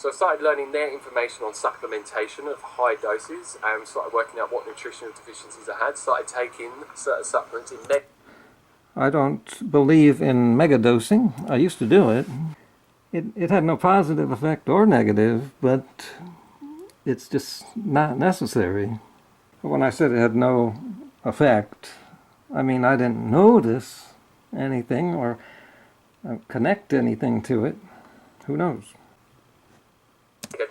So I started learning their information on supplementation of high doses and started working out what nutritional deficiencies I had, started taking certain supplements in I don't believe in megadosing. I used to do it. It had no positive effect or negative, but it's just not necessary. When I said it had no effect, I mean I didn't notice anything or connect anything to it. Who knows?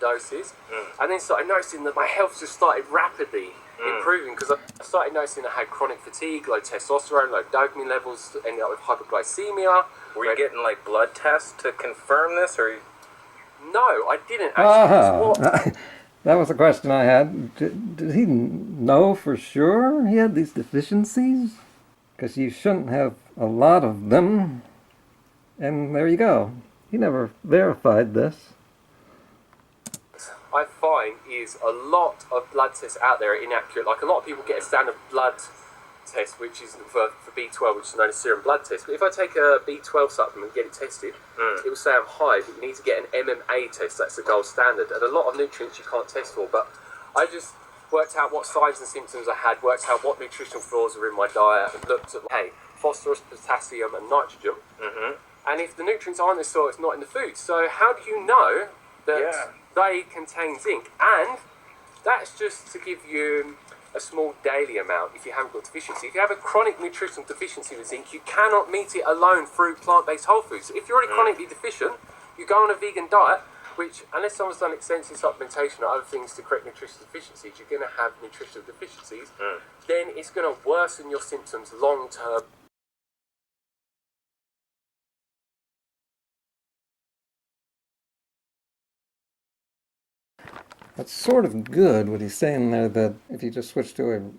doses, and then started noticing that my health just started rapidly improving, because I started noticing I had chronic fatigue, low testosterone, low dopamine levels, ended up with hypoglycemia. Were you getting like blood tests to confirm this, or? No, I didn't actually. That was a question I had. Did he know for sure he had these deficiencies? Because you shouldn't have a lot of them. And there you go. He never verified this. I find is a lot of blood tests out there are inaccurate. Like, a lot of people get a standard blood test, which is for B12, which is known as serum blood test. But if I take a B12 supplement and get it tested, it will say I'm high, but you need to get an MMA test. That's the gold standard. And a lot of nutrients you can't test for. But I just worked out what signs and symptoms I had, worked out what nutritional flaws were in my diet, and looked at, hey, phosphorus, potassium, and nitrogen. And if the nutrients aren't in the soil, it's not in the food. So how do you know that they contain zinc? And that's just to give you a small daily amount if you haven't got deficiency. If you have a chronic nutritional deficiency with zinc, you cannot meet it alone through plant-based whole foods. So if you're already chronically deficient, you go on a vegan diet, which, unless someone's done extensive supplementation or other things to correct nutritional deficiencies, you're going to have nutritional deficiencies, then it's going to worsen your symptoms long-term. That's sort of good what he's saying there, that if you just switch to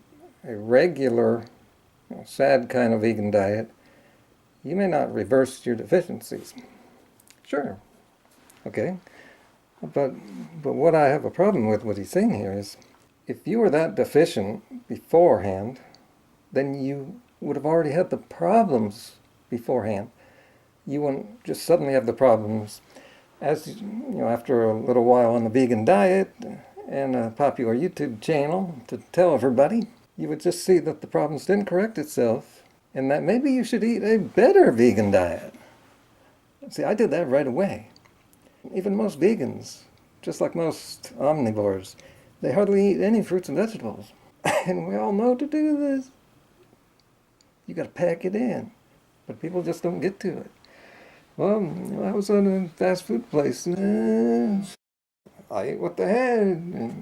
a regular, sad kind of vegan diet, you may not reverse your deficiencies. Sure. Okay. But what I have a problem with what he's saying here is, if you were that deficient beforehand, then you would have already had the problems beforehand. You wouldn't just suddenly have the problems as after a little while on the vegan diet and a popular YouTube channel to tell everybody. You would just see that the problems didn't correct itself, and that maybe you should eat a better vegan diet. See, I did that right away. Even most vegans, just like most omnivores, they hardly eat any fruits and vegetables. And we all know to do this. You got to pack it in, but people just don't get to it. Well, I was at a fast food place. I eat what they had,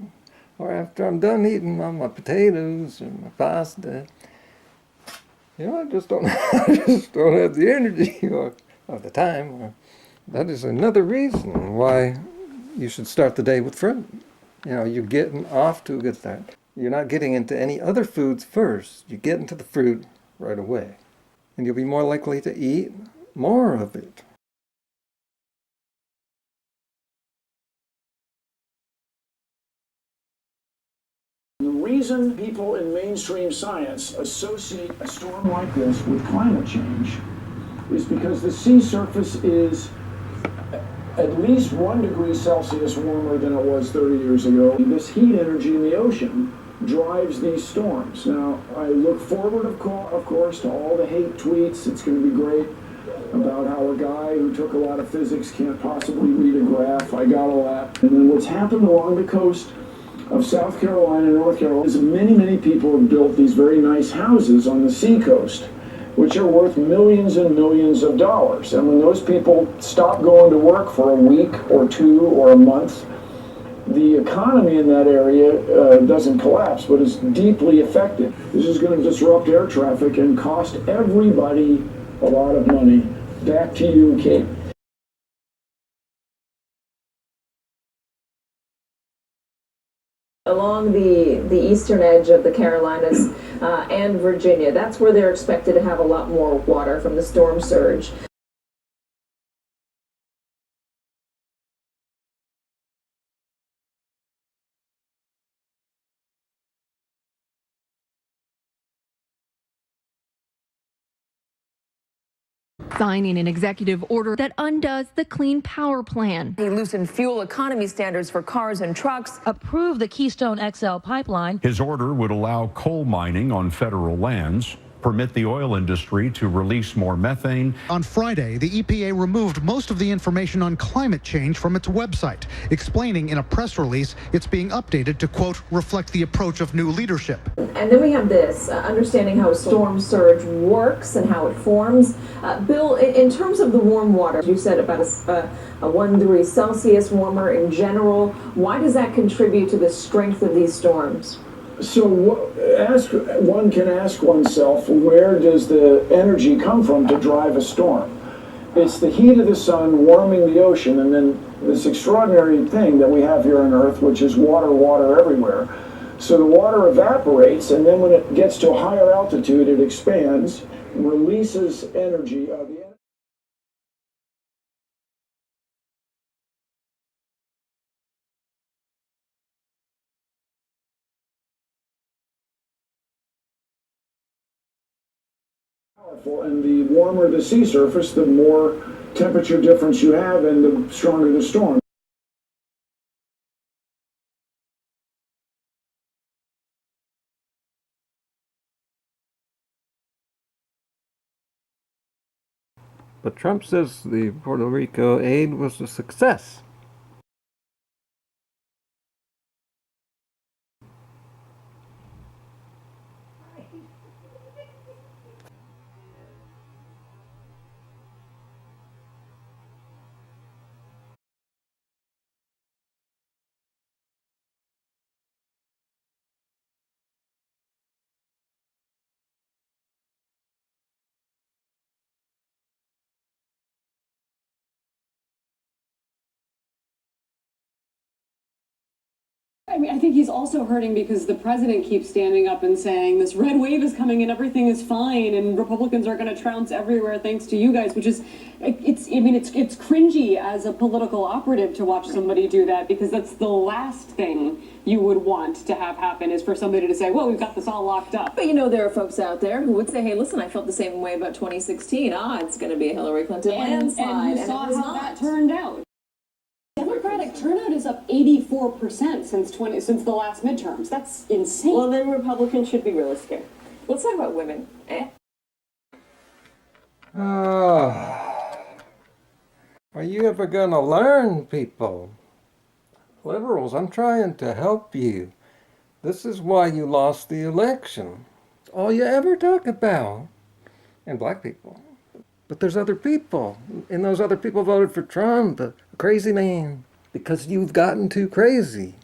or after I'm done eating all my potatoes or my pasta, I just don't, I just don't have the energy or the time. That is another reason why you should start the day with fruit. You're getting off to a good start. You're not getting into any other foods first. You get into the fruit right away, and you'll be more likely to eat more of it. The reason people in mainstream science associate a storm like this with climate change is because the sea surface is at least 1 degree Celsius warmer than it was 30 years ago. This heat energy in the ocean drives these storms. Now, I look forward, of course, to all the hate tweets. It's going to be great about how a guy who took a lot of physics can't possibly read a graph. I got all that. And then what's happened along the coast of South Carolina and North Carolina is many people have built these very nice houses on the seacoast, which are worth millions and millions of dollars. And when those people stop going to work for a week or two or a month, the economy in that area doesn't collapse, but is deeply affected. This is going to disrupt air traffic and cost everybody a lot of money. Back to you, Kate. Along the eastern edge of the Carolinas and Virginia, that's where they're expected to have a lot more water from the storm surge. signing an executive order that undoes the Clean Power Plan. He loosened fuel economy standards for cars and trucks. Approved the Keystone XL pipeline. His order would allow coal mining on federal lands, permit the oil industry to release more methane. On Friday, the EPA removed most of the information on climate change from its website, explaining in a press release it's being updated to, quote, reflect the approach of new leadership. And then we have this, understanding how a storm surge works and how it forms. Bill, in terms of the warm water, you said about a 1 degree Celsius warmer in general. Why does that contribute to the strength of these storms? So one can ask oneself, where does the energy come from to drive a storm? It's the heat of the sun warming the ocean, and then this extraordinary thing that we have here on Earth, which is water everywhere. So the water evaporates, and then when it gets to a higher altitude, it expands, releases energy. And the warmer the sea surface, the more temperature difference you have and the stronger the storm. But Trump says the Puerto Rico aid was a success. I mean, I think he's also hurting because the president keeps standing up and saying this red wave is coming and everything is fine and Republicans are going to trounce everywhere thanks to you guys, which is, it's cringy as a political operative to watch somebody do that, because that's the last thing you would want to have happen, is for somebody to say, well, we've got this all locked up. But you know, there are folks out there who would say, hey, listen, I felt the same way about 2016. It's going to be a Hillary Clinton landslide. And you saw how that turned out. Democratic turnout is up 84% since the last midterms. That's insane. Well, then Republicans should be really scared. Let's talk about women. Are you ever gonna learn, people? Liberals, I'm trying to help you. This is why you lost the election. It's all you ever talk about. And black people. But there's other people, and those other people voted for Trump, the crazy man, because you've gotten too crazy.